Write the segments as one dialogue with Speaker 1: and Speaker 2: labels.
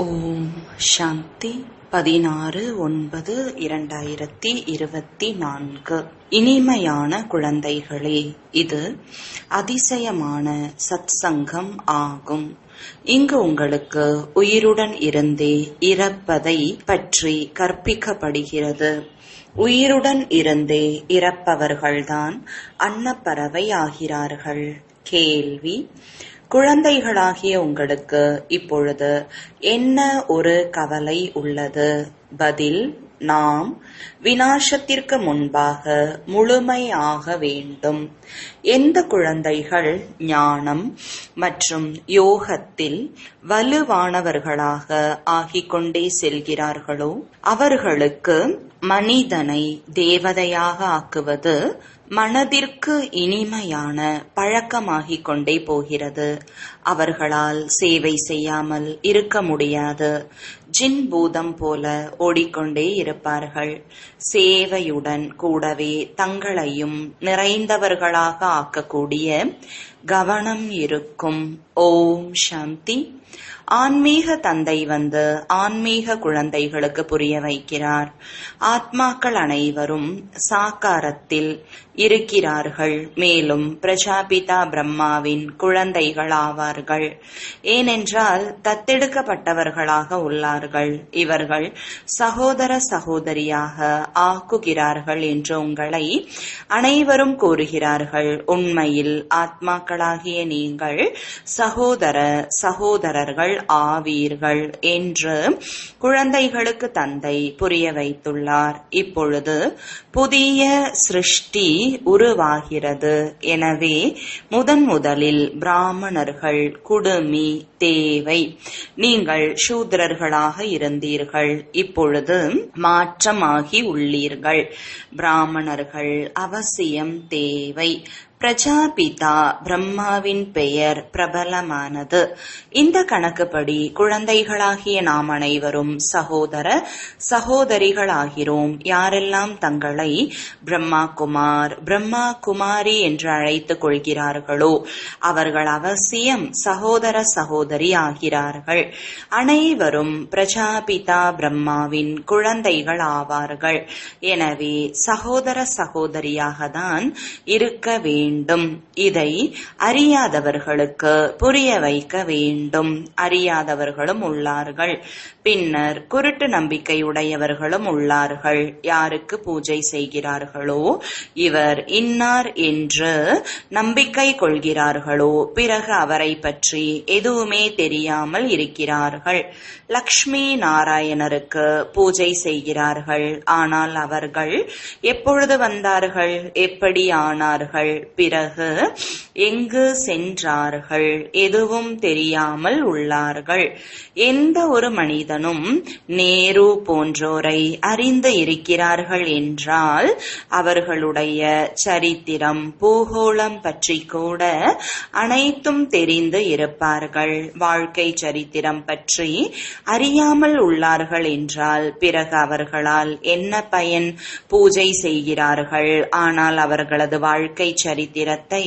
Speaker 1: ஓம் சாந்தி 16/9/2024. இனிமையான குழந்தைகளே, இது அதிசயமான சத்சங்கம் ஆகும். இங்கு உங்களுக்கு உயிருடன் இருந்தே இறப்பதை பற்றி கற்பிக்கப்படுகிறது. உயிருடன் இருந்தே இறப்பவர்கள்தான் அன்னப்பறவை ஆகிறார்கள். கேள்வி: குழந்தைகளாகிய உங்களுக்கு இப்பொழுது என்ன ஒரு கவலை உள்ளது? பதில்: நாம் விநாசத்திற்கு முன்பாக முழுமையாக வேண்டும். எந்த குழந்தைகள் ஞானம் மற்றும் யோகத்தில் வலுவானவர்களாக ஆகிக்கொண்டே செல்கிறார்களோ அவர்களுக்கு மனிதனை தேவதையாக ஆக்குவது மனதிற்கு இனிமையான பழக்கமாகிக் கொண்டே போகிறது. அவர்களால் சேவை செய்யாமல் இருக்க முடியாது. ஜின் பூதம் போல ஓடிக்கொண்டே இருப்பார்கள். சேவையுடன் கூடவே தங்களையும் நிறைந்தவர்களாக ஆக்கக்கூடிய கவனம் இருக்கும். ஓம் சாந்தி. ஆன்மீக தந்தை வந்து ஆன்மீக குழந்தைகளுக்கு புரிய வைக்கிறார். ஆத்மாக்கள் அனைவரும் சாக்காரத்தில் இருக்கிறார்கள். மேலும் பிரஜாபிதா பிரம்மாவின் குழந்தைகள் ஆவார்கள். ஏனென்றால் தத்தெடுக்கப்பட்டவர்களாக உள்ளார்கள். இவர்கள் சகோதர சகோதரியாக ஆக்குகிறார்கள் என்று உங்களை அனைவரும் கூறுகிறார்கள். உண்மையில் ஆத்மாக்களாகிய நீங்கள் சகோதர சகோதரர்கள் ஆவீர்கள் என்று குழந்தைகளுக்கு தந்தை புரிய வைத்துள்ளார். இப்பொழுது புதிய சிருஷ்டி உருவாகிறது. எனவே முதலில் பிராமணர்கள் குடுமி தேவை. நீங்கள் சூத்திரர்களாக இருந்தீர்கள். இப்பொழுது மாற்றமாகி உள்ளீர்கள். பிராமணர்கள் அவசியம் தேவை. பிரஜாபிதா பிரம்மாவின் பெயர் பிரபலமானது. இந்த கணக்குப்படி குழந்தைகளாகிய நாம் அனைவரும் சகோதர சகோதரிகளாகிறோம். யாரெல்லாம் தங்களை பிரம்மா குமார் பிரம்மா குமாரி என்று அழைத்துக் கொள்கிறார்களோ அவர்கள் அவசியம் சகோதர சகோதரி ஆகிறார்கள். அனைவரும் பிரஜாபிதா பிரம்மாவின் குழந்தைகள் ஆவார்கள். எனவே சகோதர சகோதரியாக தான் இருக்க வேண்டும். இதை அறியாதவர்களுக்கு புரிய வைக்க வேண்டும். அறியாதவர்களும் உள்ளார்கள். பின்னர் குருட்டு நம்பிக்கையுடையவர்களும் உள்ளார்கள். யாருக்கு பூஜை செய்கிறார்களோ இவர் இன்னார் என்று நம்பிக்கை கொள்கிறார்களோ பிறகு அவரை பற்றி எதுவுமே தெரியாமல் இருக்கிறார்கள். லக்ஷ்மி நாராயணருக்கு பூஜை செய்கிறார்கள். ஆனால் அவர்கள் எப்பொழுது வந்தார்கள், எப்படி ஆனார்கள், பிறகு எங்கு சென்றார்கள், எதுவும் தெரியாமல் உள்ளார்கள். எந்த ஒரு மனிதனும் நேரு போன்றோரை அறிந்து இருக்கிறார்கள் என்றால் அவர்களுடைய சரித்திரம் பூகோளம் பற்றி கூட அனைத்தும் தெரிந்து இருப்பார்கள். வாழ்க்கை சரித்திரம் பற்றி அறியாமல் உள்ளார்கள் என்றால் பிறகு அவர்களால் என்ன பயன்? பூஜை செய்கிறார்கள், ஆனால் அவர்களது வாழ்க்கை சரித்திரத்தை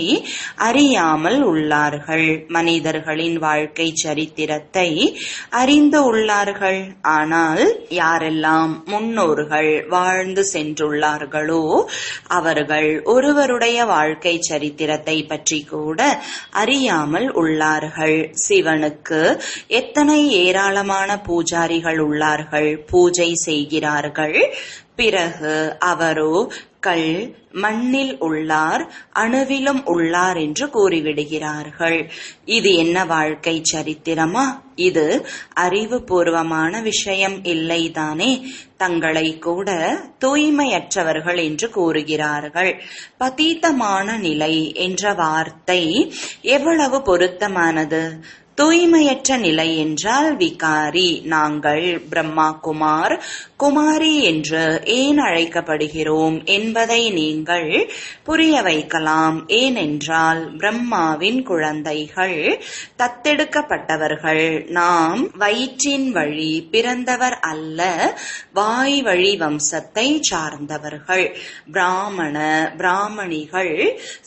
Speaker 1: அறியாமல் உள்ளார்கள். மனிதர்களின் வாழ்க்கை சரித்திரத்தை அறிந்து உள்ளார்கள். ஆனால் யாரெல்லாம் முன்னோர்கள் வாழ்ந்து சென்றுள்ளார்களோ அவர்கள் ஒருவருடைய வாழ்க்கை சரித்திரத்தை பற்றி கூட அறியாமல் உள்ளார்கள். சிவனுக்கு எத்தனை ஏராளமான பூஜாரிகள் உள்ளார்கள், பூஜை செய்கிறார்கள். பிறகு அவரோ கல் மண்ணில் உள்ளார், அணுவிலும் உள்ளார் என்று கூறிவிடுகிறார்கள். இது என்ன வாழ்க்கை சரித்திரமா? இது அறிவுபூர்வமான விஷயம் இல்லைதானே? தங்களை கூட தூய்மையற்றவர்கள் என்று கூறுகிறார்கள். பதீதமான நிலை என்ற வார்த்தை எவ்வளவு பொருத்தமானது! தூய்மையற்ற நிலை என்றால் விகாரி. நாங்கள் பிரம்மா குமார் குமாரி என்று ஏன் அழைக்கப்படுகிறோம் என்பதை நீங்கள் புரிய வைக்கலாம். ஏனென்றால் பிரம்மாவின் குழந்தைகள், தத்தெடுக்கப்பட்டவர்கள். நாம் வயிற்றின் வழி பிறந்தவர் அல்ல, வாய் வழி வம்சத்தை சார்ந்தவர்கள். பிராமணிகள்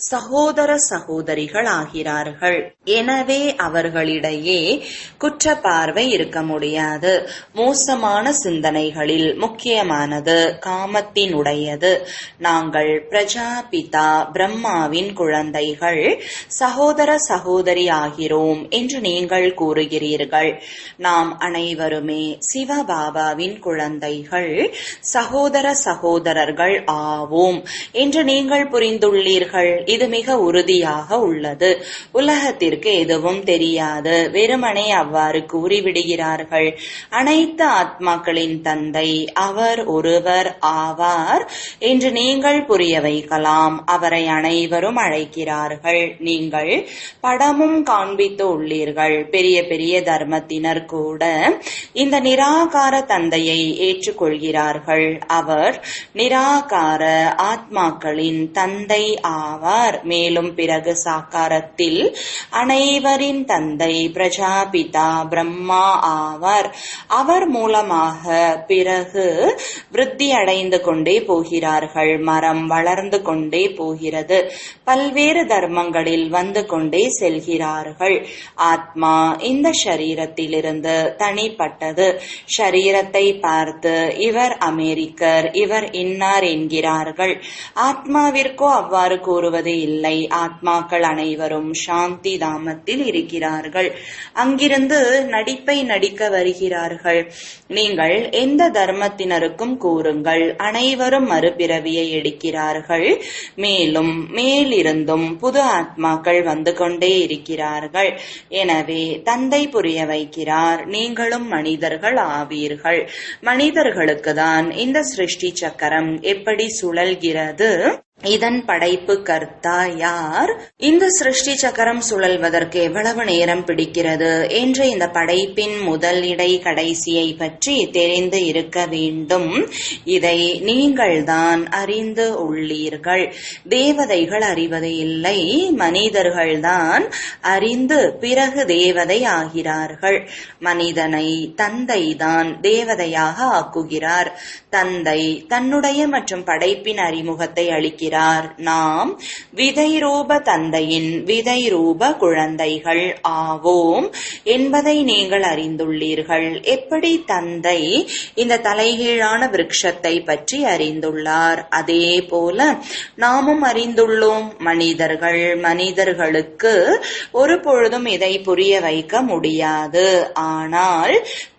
Speaker 1: சகோதர சகோதரிகள் ஆகிறார்கள். எனவே அவர்களிடம் உங்களிடையே குற்றப்பார்வை இருக்க முடியாது. மோசமான சிந்தனைகளில் முக்கியமானது காமத்தினுடையது. நாங்கள் பிரஜாபிதா பிரம்மாவின் குழந்தைகள், சகோதர சகோதரி ஆகிறோம் என்று நீங்கள் கூறுகிறீர்கள். நாம் அனைவருமே சிவபாபாவின் குழந்தைகள், சகோதர சகோதரர்கள் ஆவோம் என்று நீங்கள் புரிந்துள்ளீர்கள். இது மிக உறுதியாக உள்ளது. உலகத்திற்கு எதுவும் தெரியாது, வெறுமனே அவ்வாறு கூறிவிடுகிறார்கள். அனைத்து ஆத்மாக்களின் தந்தை அவர் ஒருவர் ஆவார் என்று நீங்கள் புரிய வைக்கலாம். அவரை அனைவரும் அழைக்கிறார்கள். நீங்கள் படமும் காண்பித்து உள்ளீர்கள். பெரிய பெரிய தர்மத்தினர் கூட இந்த நிராகார தந்தையை ஏற்றுக்கொள்கிறார்கள். அவர் நிராகார ஆத்மாக்களின் தந்தை ஆவார். மேலும் பிறகு சாக்காரத்தில் அனைவரின் தந்தை பிரஜாபிதா பிரம்மா ஆவார். அவர் மூலமாக பிறகு விருத்தி அடைந்து கொண்டே போகிறார்கள். மரம் வளர்ந்து கொண்டே போகிறது. பல்வேறு தர்மங்களில் வந்து கொண்டே செல்கிறார்கள். ஆத்மா இந்த ஷரீரத்திலிருந்து தனிப்பட்டது. ஷரீரத்தை பார்த்து இவர் அமெரிக்கர், இவர் இன்னார் என்கிறார்கள். ஆத்மாவிற்கோ அவ்வாறு கூறுவது இல்லை. ஆத்மாக்கள் அனைவரும் சாந்தி தாமத்தில் இருக்கிறார்கள். அங்கிருந்து நடிப்பை நடிக்க வருகிறார்கள். நீங்கள் எந்த தர்மத்தினருக்கும் கூறுங்கள், அனைவரும் மறுபிறவியை எடுக்கிறார்கள். மேலும் மேலிருந்தும் புது ஆத்மாக்கள் வந்து கொண்டே இருக்கிறார்கள். எனவே தந்தை புரிய வைக்கிறார், நீங்களும் மனிதர்கள் ஆவீர்கள். மனிதர்களுக்கு தான் இந்த சிருஷ்டி சக்கரம் எப்படி சுழல்கிறது, இதன் படைப்பு கர்த்தா யார், இந்த சிருஷ்டி சக்கரம் சுழல்வதற்கு எவ்வளவு நேரம் பிடிக்கிறது என்ற இந்த படைப்பின் முதல் இடை கடைசியை பற்றி தெரிந்து இருக்க வேண்டும். இதை நீங்கள்தான் அறிந்து உள்ளீர்கள். தேவதைகள் அறிவது இல்லை, மனிதர்கள்தான் அறிந்து பிறகு தேவதை ஆகிறார்கள். மனிதனை தந்தை தான் தேவதையாக ஆக்குகிறார். தந்தை தன்னுடைய மற்றும் படைப்பின் அறிமுகத்தை அளிக்கிறார். நாம் விதை ரூப தந்தையின் விதை ரூப குழந்தைகள் ஆவோம் என்பதை நீங்கள் அறிந்துள்ளீர்கள். எப்படி தந்தை இந்த தலைகீழான விருட்சத்தை பற்றி அறிந்துள்ளார், அதே போல நாமும் அறிந்துள்ளோம். மனிதர்களுக்கு ஒரு பொழுதும் இதை புரிய வைக்க முடியாது. ஆனால்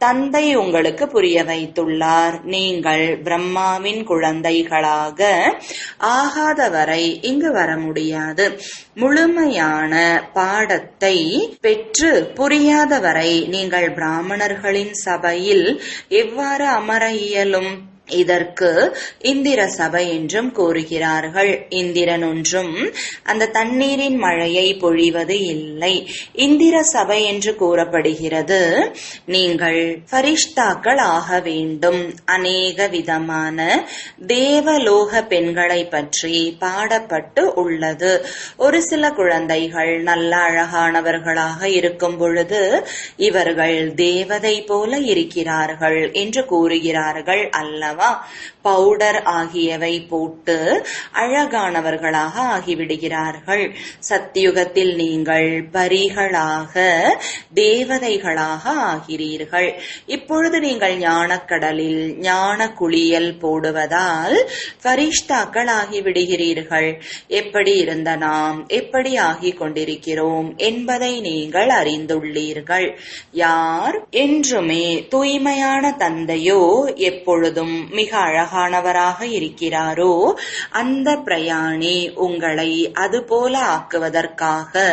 Speaker 1: தந்தை உங்களுக்கு புரிய வைத்துள்ளார். நீங்கள் பிரம்மாவின் குழந்தைகளாக ஆகாதவரை இங்கு வர முடியாது. முழுமையான பாடத்தை பெற்று புரியாதவரை நீங்கள் பிராமணர்களின் சபையில் எவ்வாறு அமர இயலும்? இதற்கு இந்திர சபை என்றும் கூறுகிறார்கள். இந்திரன் ஒன்றும் அந்த தண்ணீரின் மழையை பொழிவது இல்லை. இந்திர சபை என்று கூறப்படுகிறது. நீங்கள் ஃபரிஷ்தாக்கள் ஆக வேண்டும். அநேக விதமான தேவலோக பெண்களை பற்றி பாடப்பட்டு உள்ளது. ஒரு சில குழந்தைகள் நல்ல அழகானவர்களாக இருக்கும் பொழுது இவர்கள் தேவதை போல இருக்கிறார்கள் என்று கூறுகிறார்கள் அல்லவா? பவுடர் ஆகியவை போட்டு அழகானவர்களாக ஆகிவிடுகிறார்கள். சத்தியுகத்தில் நீங்கள் பரிகளாக தேவதைகளாக ஆகிறீர்கள். இப்பொழுது நீங்கள் ஞானக்கடலில் ஞான குளியல் போடுவதால் ஃபரிஷ்தாக்கள் ஆகிவிடுகிறீர்கள். எப்படி இருந்த நாம் எப்படி ஆகிக் கொண்டிருக்கிறோம் என்பதை நீங்கள் அறிந்துள்ளீர்கள். யார் என்றுமே தூய்மையான தந்தையோ எப்பொழுதும் மிக அழகானவராக இருக்கிறாரோ அந்த பிரயாணி உங்களை அதுபோல ஆக்குவதற்காக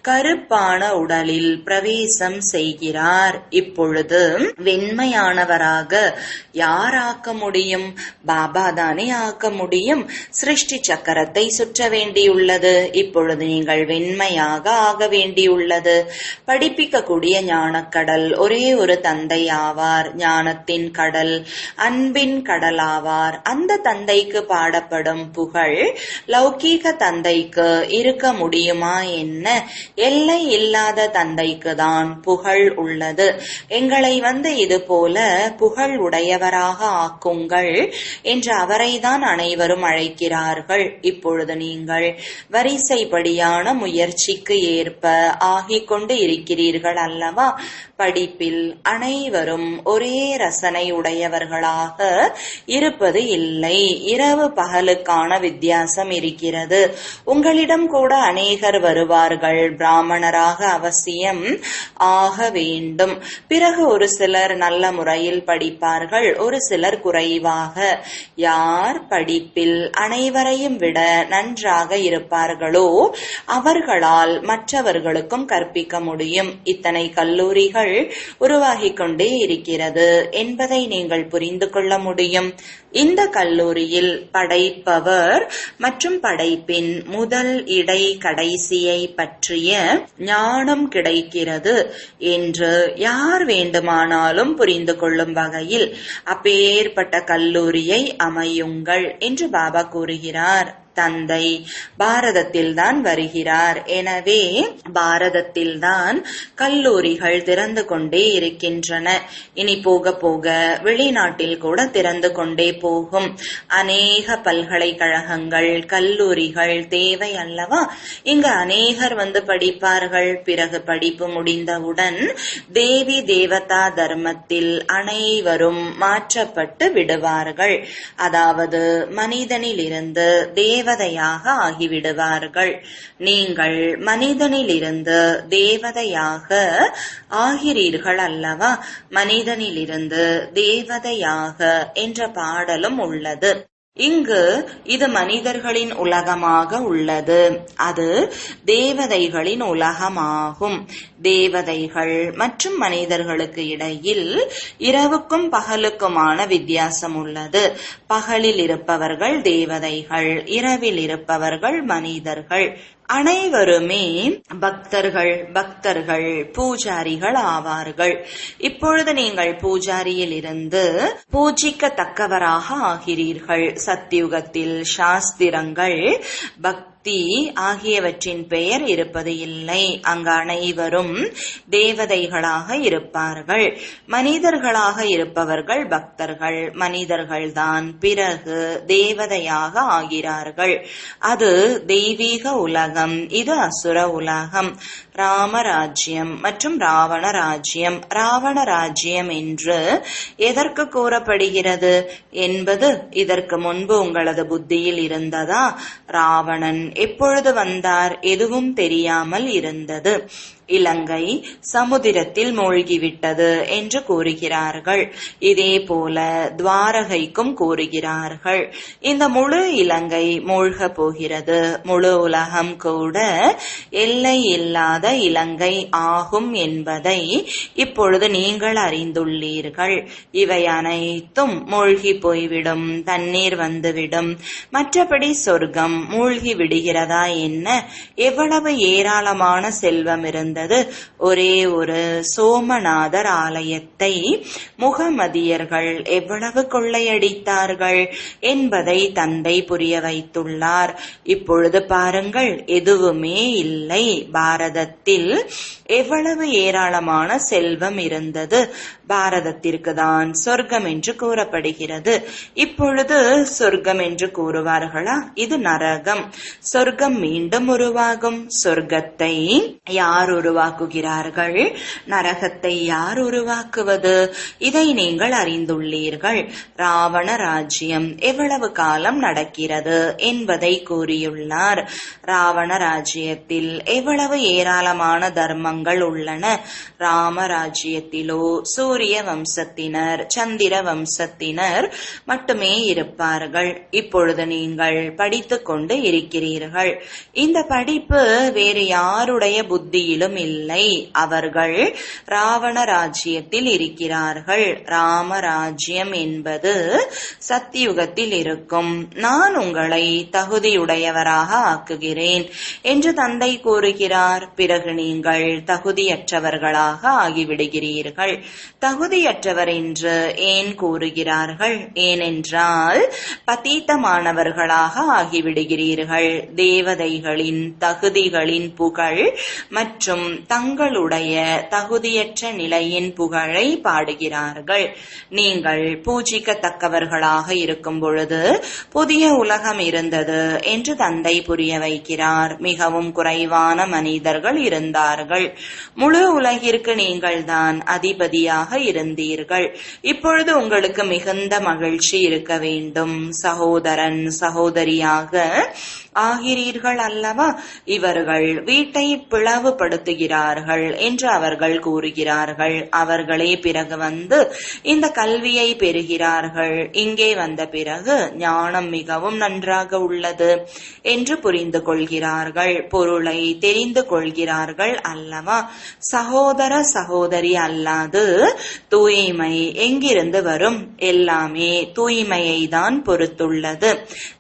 Speaker 1: கருப்பான உடலில் பிரவேசம் செய்கிறார். இப்பொழுது வெண்மையானவராக யார் ஆக்க முடியும்? பாபா தானே ஆக்க முடியும். சிருஷ்டி சக்கரத்தை சுற்ற வேண்டியுள்ளது. இப்பொழுது நீங்கள் வெண்மையாக ஆக வேண்டியுள்ளது. படிப்பிக்கக்கூடிய ஞானக்கடல் ஒரே ஒரு தந்தை ஆவார். ஞானத்தின் கடல், அன்பின் அன்பின் கடலாவார். அந்த தந்தைக்கு பாடப்படும் புகழ் லௌகீக தந்தைக்கு இருக்க முடியுமா என்ன? எல்லை இல்லாத தந்தைக்கு தான் புகழ் உள்ளது. எங்களை இது போல புகழ் உடையவராக ஆக்குங்கள் என்று அவரைதான் அனைவரும் அழைக்கிறார்கள். இப்பொழுது நீங்கள் வரிசைப்படியான முயற்சிக்கு ஏற்ப ஆகிக் கொண்டு இருக்கிறீர்கள் அல்லவா? படிப்பில் அனைவரும் ஒரே ரசனை உடையவர்களாக இருப்பது இல்லை. இரவு பகலுக்கான வித்தியாசம் இருக்கிறது. உங்களிடம் கூட அநேகர் வருவார்கள். பிராமணராக அவசியம் ஆக வேண்டும். பிறகு ஒரு சிலர் நல்ல முறையில் படிப்பார்கள், ஒரு சிலர் குறைவாக. யார் படிப்பில் அனைவரையும் விட நன்றாக இருப்பார்களோ அவர்களால் மற்றவர்களுக்கும் கற்பிக்க முடியும். இத்தனை கல்லூரிகள் உருவாகிக் கொண்டே இருக்கிறது என்பதை நீங்கள் புரிந்து கொள்ள முடியும். இந்த கல்லூரியில் படைப்பவர் மற்றும் படைப்பின் முதல் இடை கடைசியை பற்றிய ஞானம் கிடைக்கிறது என்று யார் வேண்டுமானாலும் புரிந்து கொள்ளும் வகையில் அப்பேற்பட்ட கல்லூரியை அமையுங்கள் என்று பாபா கூறுகிறார். தந்தை பாரதத்தில்தான் வருகிறார். எனவே பாரதத்தில்தான் கல்லூரிகள் திறந்து கொண்டே இருக்கின்றன. இனி போக போக வெளிநாட்டில் கூட திறந்து கொண்டே போகும். அநேக பல்கலைக்கழகங்கள் கல்லூரிகள் தேவை அல்லவா? இங்கு அநேகர் படிப்பார்கள். பிறகு படிப்பு முடிந்தவுடன் தேவி தேவதா தர்மத்தில் அனைவரும் மாற்றப்பட்டு விடுவார்கள். அதாவது மனிதனிலிருந்து தேவதையாக ஆகிவிடுவார்கள். நீங்கள் மனிதனிலிருந்து தேவதையாக ஆகிறீர்கள் அல்லவா? மனிதனிலிருந்து தேவதையாக என்ற பாடலும் உள்ளது. இங்கு இது மனிதர்களின் உலகமாக உள்ளது. அது தேவதைகளின் உலகமாகும். தேவதைகள் மற்றும் மனிதர்களுக்கு இடையில் இரவுக்கும் பகலுக்குமான வித்தியாசம் உள்ளது. பகலில் இருப்பவர்கள் தேவதைகள், இரவில் இருப்பவர்கள் மனிதர்கள். அனைவருமே பக்தர்கள் பூஜாரிகள் ஆவார்கள். இப்பொழுது நீங்கள் பூஜாரியில் இருந்து பூஜிக்கத்தக்கவராக ஆகிறீர்கள். சத்யுகத்தில் சாஸ்திரங்கள் பக்தி ஆகியவற்றின் பெயர் இருப்பது இல்லை. அங்கு அனைவரும் தேவதைகளாக இருப்பார்கள். மனிதர்களாக இருப்பவர்கள் பக்தர்கள். மனிதர்கள்தான் பிறகு தேவதையாக ஆகிறார்கள். அது தெய்வீக உலகம், இது அசுர உலகம். ராமராஜ்யம் மற்றும் ராவண ராஜ்யம். ராவண ராஜ்யம் என்று எதற்கு கூறப்படுகிறது என்பது இதற்கு முன்பு உங்களது புத்தியில் இருந்ததா? ராவணன் எப்பொழுது வந்தார்? எதுவும் தெரியாமல் இருந்தது. இலங்கை சமுதிரத்தில் மூழ்கிவிட்டது என்று கூறுகிறார்கள். இதே போல துவாரகைக்கும் கூறுகிறார்கள். இந்த முழு இலங்கை மூழ்க போகிறது. முழு உலகம் கூட எல்லை இல்லாத இலங்கை ஆகும் என்பதை இப்பொழுது நீங்கள் அறிந்துள்ளீர்கள். இவை அனைத்தும் மூழ்கி போய்விடும், தண்ணீர் வந்துவிடும். மற்றபடி சொர்க்கம் மூழ்கி விடுகிறதா என்ன? எவ்வளவு ஏராளமான செல்வம் இருந்தது. ஒரே ஒரு சோமநாதர் ஆலயத்தை முகமதியர்கள் எவ்வளவு கொள்ளையடித்தார்கள் என்பதை தந்தை புரிய வைத்துள்ளார். இப்பொழுது பாருங்கள், எதுவுமே இல்லை. பாரதத்தில் எவ்வளவு ஏராளமான செல்வம் இருந்தது. பாரதத்திற்கு தான் சொர்க்கம் என்று கூறப்படுகிறது. இப்பொழுது சொர்க்கம் என்று கூறுவார்களா? இது நரகம். சொர்க்கம் மீண்டும் உருவாகும். சொர்க்கத்தை யார் உருவாக்குகிறார்கள்? நரகத்தை யார் உருவாக்குவது? இதை நீங்கள் அறிந்துள்ளீர்கள். ராவண ராஜ்யம் எவ்வளவு காலம் நடக்கிறது என்பதை கூறியுள்ளார். ராவண ராஜ்யத்தில் எவ்வளவு ஏராளமான தர்மங்கள் உள்ளன. ராமராஜ்யத்திலோ சூரிய வம்சத்தினர், சந்திர வம்சத்தினர் மட்டுமே இருப்பார்கள். இப்பொழுது நீங்கள் படித்துக் கொண்டு இருக்கிறீர்கள். இந்த படிப்பு வேறு யாருடைய புத்தியிலும் ஏதும் இல்லை. அவர்கள் ராவண ராஜ்யத்தில் இருக்கிறார்கள். ராமராஜ்யம் என்பது சத்தியுகத்தில் இருக்கும். நான் உங்களை தகுதியுடையவராக ஆக்குகிறேன் என்று தந்தை கூறுகிறார். பிறகு நீங்கள் தகுதியற்றவர்களாக ஆகிவிடுகிறீர்கள். தகுதியற்றவர் என்று ஏன் கூறுகிறார்கள்? ஏனென்றால் பதீத்தமானவர்களாக ஆகிவிடுகிறீர்கள். தேவதைகளின் தகுதிகளின் புகழ் மற்றும் தங்களுடைய தகுதியற்ற நிலையின் புகழை பாடுகிறார்கள். நீங்கள் பூஜிக்கத்தக்கவர்களாக இருக்கும் பொழுது புதிய உலகம் இருந்தது என்று தந்தை புரிய வைக்கிறார். மிகவும் குறைவான மனிதர்கள் இருந்தார்கள். முழு உலகிற்கு நீங்கள் தான் அதிபதியாக இருந்தீர்கள். இப்பொழுது உங்களுக்கு மிகுந்த மகிழ்ச்சி இருக்க வேண்டும். சகோதரன் சகோதரியாக ஆகிறீர்கள் அல்லவா? இவர்கள் வீட்டை பிளவுபடுத்துகிறார்கள் என்று அவர்கள் கூறுகிறார்கள். அவர்களே பிறகு வந்து இந்த கல்வியை பெறுகிறார்கள். இங்கே வந்த பிறகு ஞானம் மிகவும் நன்றாக உள்ளது என்று புரிந்து கொள்கிறார்கள். பொருளை தெரிந்து கொள்கிறார்கள் அல்லவா? சகோதர சகோதரி அல்லாது தூய்மை எங்கிருந்து வரும்? எல்லாமே தூய்மையை தான் பொறுத்துள்ளது.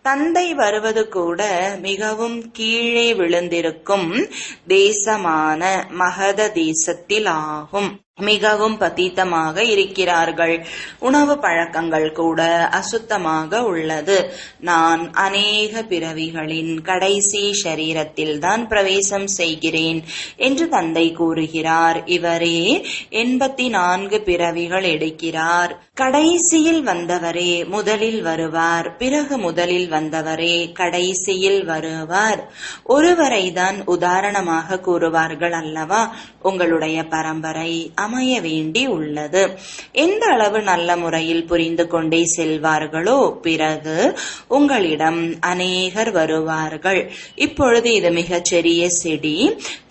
Speaker 1: தந்தை வருவது கூட மிகவும் கீழே விழுந்திருக்கும் தேசமான மகத தேசத்தில் ஆகும். மிகவும் பதீத்தமாக இருக்கிறார்கள். உணவு பழக்கங்கள் கூட அசுத்தமாக உள்ளது. நான் அநேக பிறவிகளின் கடைசி ஷரீரத்தில் தான் பிரவேசம் செய்கிறேன் என்று தந்தை கூறுகிறார். இவரே 84 பிறவிகள் எடுக்கிறார். கடைசியில் வந்தவரே முதலில் வருவார். பிறகு முதலில் வந்தவரே கடைசியில் வருவார். ஒருவரை தான் உதாரணமாக கூறுவார்கள் அல்லவா? உங்களுடைய பரம்பரை அமைய வேண்டி உள்ளது. எந்த அளவு நல்ல முறையில் புரிந்து கொண்டே செல்வார்களோ பிறகு உங்களிடம் அநேகர் வருவார்கள். இப்பொழுது இது மிகச்சிறிய செடி.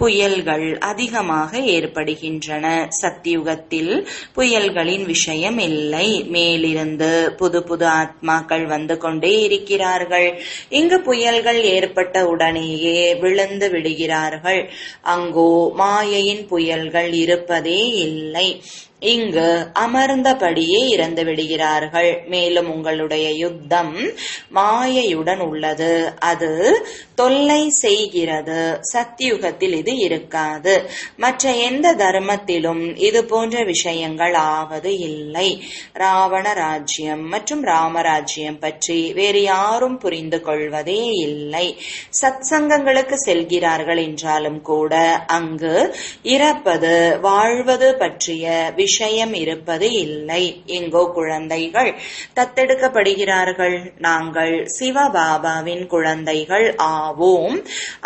Speaker 1: புயல்கள் அதிகமாக ஏற்படுகின்றன. சத்தியுகத்தில் புயல்களின் விஷயம் இல்லை. மேலிருந்து புது புது ஆத்மாக்கள் வந்து கொண்டே இருக்கிறார்கள். இங்கு புயல்கள் ஏற்பட்ட உடனேயே விழுந்து விடுகிறார்கள். அங்கோ மாயையின் புயல்கள் இருப்பதே இல்லை. இங்கு அமர்ந்தபடியே இறந்து விடுகிறார்கள். மேலும் உங்களுடைய யுத்தம் மாயையுடன் உள்ளது. அது தொல்லை செய்கிறது. சத்தியுகத்தில் இது இருக்காது. மற்ற எந்த தர்மத்திலும் இது போன்ற விஷயங்கள் ஆவது இல்லை. ராவண ராஜ்யம் மற்றும் ராமராஜ்யம் பற்றி வேறு யாரும் புரிந்து கொள்வதே இல்லை. சத்சங்கங்களுக்கு செல்கிறார்கள் என்றாலும் கூட அங்கு இறப்பது வாழ்வது பற்றிய விஷயம் இருப்பது இல்லை. எங்கோ குழந்தைகள் தத்தெடுக்கப்படுகிறார்கள். நாங்கள் சிவபாபாவின் குழந்தைகள் ஆவோம்.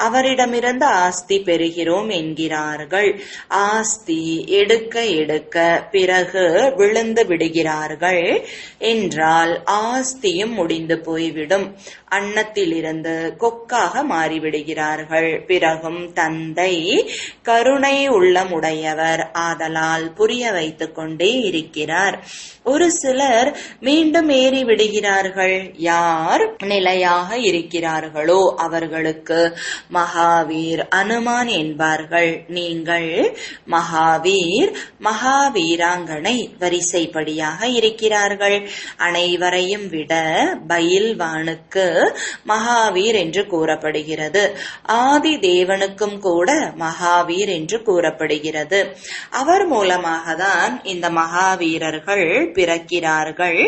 Speaker 1: அவரிடமிருந்து ஆஸ்தி பெறுகிறோம் என்கிறார்கள். ஆஸ்தி எடுக்க எடுக்க பிறகு விழுந்து விடுகிறார்கள் என்றால் ஆஸ்தியும் முடிந்து போய்விடும். அன்னத்திலிருந்து கொக்காக மாறிவிடுகிறார்கள். பிறகும் தந்தை கருணை உள்ளமுடையவர். ஆதலால் புரிய வைத்துக் கொண்டே இருக்கிறார். ஒரு சிலர் மீண்டும் ஏறி விடுகிறார்கள். யார் நிலையாக இருக்கிறார்களோ அவர்களுக்கு மகாவீர் அனுமான் என்பார்கள். நீங்கள் மகாவீர் மகாவீராங்கனை வரிசைப்படியாக இருக்கிறார்கள். அனைவரையும் விட பயில்வானுக்கு மகாவீர் என்று கூறப்படுகிறது. ஆதி தேவனுக்கும் கூட மகாவீர் என்று கூறப்படுகிறது. அவர் மூலமாக தான் இந்த மகாவீரர்கள் பிறக்கிறார்கள்.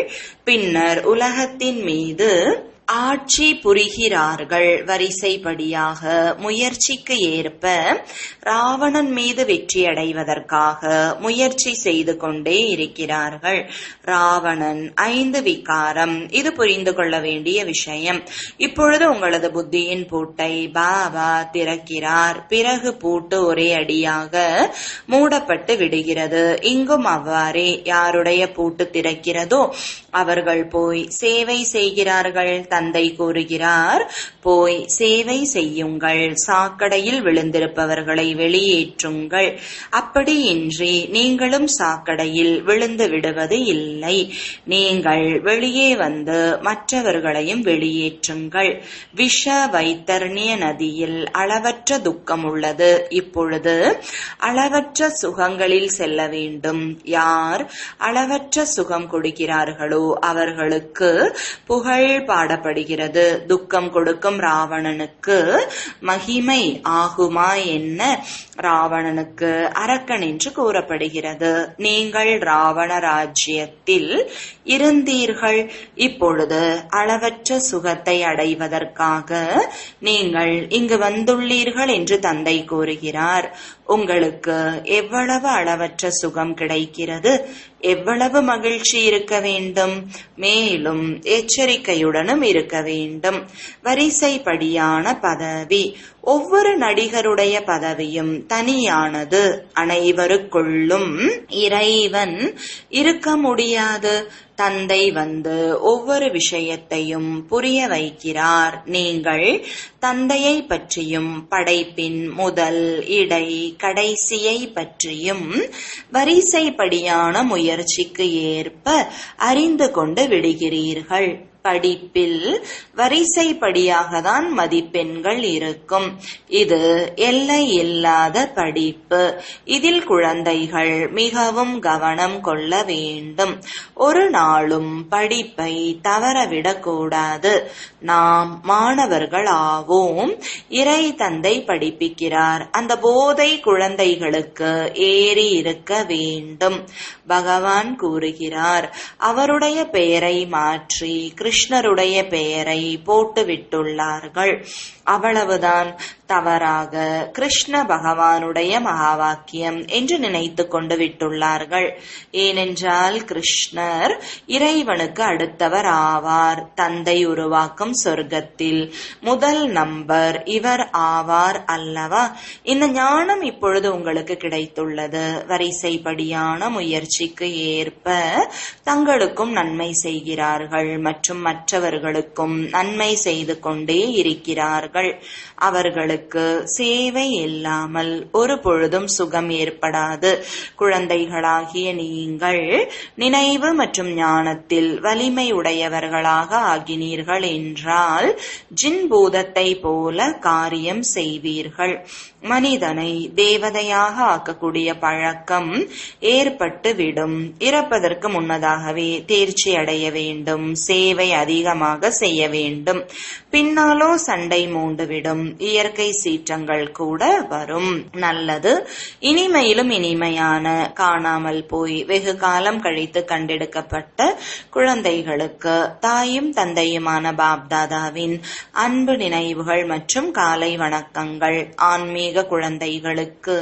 Speaker 1: பின்னர் உலகத்தின் மீது ஆட்சி புரிகிறார்கள். வரிசைப்படியாக முயற்சிக்கு ஏற்ப ராவணன் மீது வெற்றி அடைவதற்காக முயற்சி செய்து கொண்டே இருக்கிறார்கள். ராவணன் 5 விகாரம். இது புரிந்து கொள்ள வேண்டிய விஷயம். இப்பொழுது உங்களது புத்தியின் பூட்டை பாபா திறக்கிறார். பிறகு பூட்டு ஒரே அடியாக மூடப்பட்டு விடுகிறது. இங்கும் அவ்வாறே யாருடைய பூட்டு திறக்கிறதோ அவர்கள் போய் சேவை செய்கிறார்கள். தந்தை கூறுகிறார், போய் சேவை செய்யுங்கள், சாக்கடையில் விழுந்திருப்பவர்களை வெளியேற்றுங்கள். அப்படியின்றி நீங்களும் சாக்கடையில் விழுந்து விடுவது இல்லை. நீங்கள் வெளியே வந்து மற்றவர்களையும் வெளியேற்றுங்கள். விஷ வைத்தர்ணிய நதியில் அளவற்ற துக்கம் உள்ளது. இப்பொழுது அளவற்ற சுகங்களில் செல்ல வேண்டும். யார் அளவற்ற சுகம் கொடுக்கிறார்களோ அவர்களுக்கு புகழ் பாடப்படுகிறது. துக்கம் கொடுக்கும் ராவணனுக்கு மகிமை ஆகுமா என்ன? ராவணனுக்கு அரக்கன் என்று கூறப்படுகிறது. நீங்கள் ராவண ராஜ்யத்தில் இருந்தீர்கள். இப்பொழுது அளவற்ற சுகத்தை அடைவதற்காக நீங்கள் இங்கு வந்துள்ளீர்கள் என்று தந்தை கூறுகிறார். உங்களுக்கு எவ்வளவு அளவற்ற சுகம் கிடைக்கிறது, எவ்வளவு மகிழ்ச்சி இருக்க வேண்டும். மேலும் எச்சரிக்கையுடனும் இருக்க வேண்டும். வரிசைப்படியான பதவி. ஒவ்வொரு நடிகருடைய பதவியும் தனியானது. அனைவருக்குள்ளும் இறைவன் இருக்க முடியாது. தந்தை வந்து ஒவ்வொரு விஷயத்தையும் புரிய வைக்கிறார். நீங்கள் தந்தையை பற்றியும் படைப்பின் முதல் இடை கடைசியை பற்றியும் வரிசைப்படியான முயற்சிக்கு ஏற்ப அறிந்து கொண்டு விடுகிறீர்கள். படிப்பில் வரிசைப்படியாக தான் மதிப்பெண்கள் இருக்கும். இது எல்லை இல்லாத படிப்பு. இதில் குழந்தைகள் மிகவும் கவனம் கொள்ள வேண்டும். ஒரு நாளும் படிப்பை தவறவிடக்கூடாது. நாம் மாணவர்கள் ஆவோம். இறை தந்தை படிப்பிக்கிறார். அந்த போதை குழந்தைகளுக்கு ஏறி இருக்க வேண்டும். பகவான் கூறுகிறார், அவருடைய பெயரை மாற்றி கிருஷ்ணருடைய பெயரை போட்டு விட்டுள்ளார்கள். அவ்வளவுதான். தவறாக கிருஷ்ண பகவானுடைய மகா வாக்கியம் என்று நினைத்து கொண்டு விட்டுள்ளார்கள். ஏனென்றால் கிருஷ்ணர் இறைவனுக்கு அடுத்தவர் ஆவார். தந்தை உருவாக்கும் சொர்க்கத்தில் முதல் நம்பர் இவர் ஆவார் அல்லவா? இந்த ஞானம் இப்பொழுது உங்களுக்கு கிடைத்துள்ளது. வரிசைப்படியான முயற்சிக்கு ஏற்ப தங்களுக்கும் நன்மை செய்கிறார்கள் மற்றும் மற்றவர்களுக்கும் நன்மை செய்து கொண்டே இருக்கிறார்கள். அவர்களுக்கு சேவை இல்லாமல் ஒரு பொழுதும் சுகம் ஏற்படாது. குழந்தைகளாகிய நீங்கள் நினைவு மற்றும் ஞானத்தில் வலிமை உடையவர்களாக ஆகினீர்கள் என்றால் ஜின் பூதத்தை போல காரியம் செய்வீர்கள். மனிதனை தேவதையாக ஆக்கக்கூடிய பழக்கம் ஏற்பட்டு விடும். இறப்பதற்கு முன்னதாகவே தேர்ச்சி அடைய வேண்டும். சேவை அதிகமாக செய்ய வேண்டும். பின்னாலோ சண்டை மூண்டுவிடும். இயற்கை சீற்றங்கள் கூட வரும். நல்லது. இனிமையிலும் இனிமையான காணாமல் போய் வெகு காலம் கழித்து கண்டெடுக்கப்பட்ட குழந்தைகளுக்கு தாயும் தந்தையுமான பாப்தாதாவின் அன்பு நினைவுகள் மற்றும் காலை வணக்கங்கள். ஆன்மீக குழந்தைகளுக்கு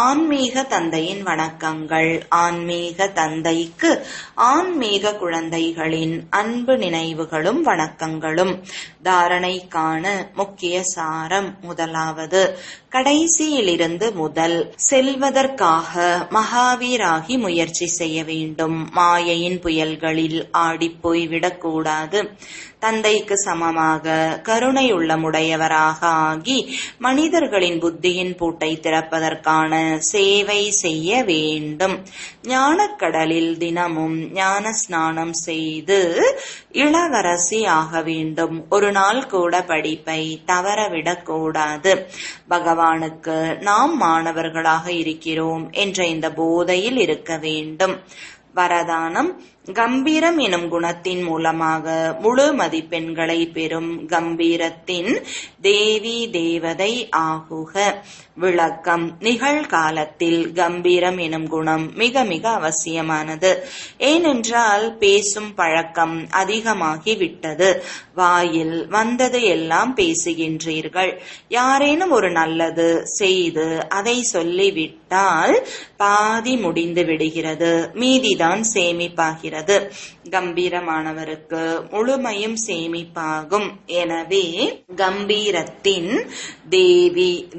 Speaker 1: ஆன்மீக தந்தையின் வணக்கங்கள். ஆன்மீக தந்தைக்கு ஆன்மீக குழந்தைகளின் அன்பு நினைவுகளும் வணக்கங்களும். தாரணைக்கான முக்கிய சாரம். முதலாவது, கடைசியிலிருந்து முதல் செல்வதற்காக மகாவீராகி முயற்சி செய்ய வேண்டும். மாயையின் புயல்களில் ஆடிப்போய்விடக்கூடாது. தந்தைக்கு சமமாக கருணை உள்ளமுடையவராக ஆகி மனிதர்களின் புத்தியின் பூட்டை திறப்பதற்கான சேவை செய்ய வேண்டும். ஞானக்கடலில் தினமும் ஞான ஸ்நானம் செய்து இளவரசி ஆக வேண்டும். ஒரு நாள் கூட படிப்பை தவறவிடக்கூடாது. பகவானுக்கு நாம் மாணவர்களாக இருக்கிறோம் என்ற இந்த போதையில் இருக்க வேண்டும். வரதானம். கம்பீரம் எனும் குணத்தின் மூலமாக முழு மதிப்பெண்களை பெறும் கம்பீரத்தின் தேவி தேவதை ஆகுக. விளக்கம். நிகழ்காலத்தில் கம்பீரம் எனும் குணம் மிக மிக அவசியமானது. ஏனென்றால் பேசும் பழக்கம் அதிகமாகிவிட்டது. வாயில் வந்தது எல்லாம் பேசுகின்றீர்கள். யாரேனும் ஒரு நல்லது செய்து அதை சொல்லிவிட்டால் பாதி முடிந்து விடுகிறது. மீதிதான் பகுதிதான் சேமிப்பாகிறது. கம்பீரமானவருக்கு முழுமையும் சேமிப்பாகும். எனவே கம்பீரத்தின்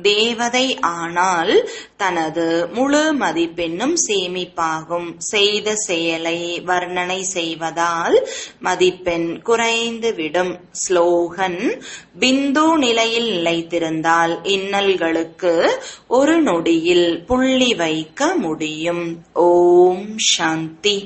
Speaker 1: தேவதை ஆனால் தனது முழு மதிப்பெண்ணும் சேமிப்பாகும். செய்த செயலை வர்ணனை செய்வதால் மதிப்பெண் குறைந்துவிடும். ஸ்லோகன்: பிந்து நிலையில் நிலைத்திருந்தால் இன்னல்களுக்கு ஒரு நொடியில் புள்ளி வைக்க முடியும். ஓம் சாந்தி.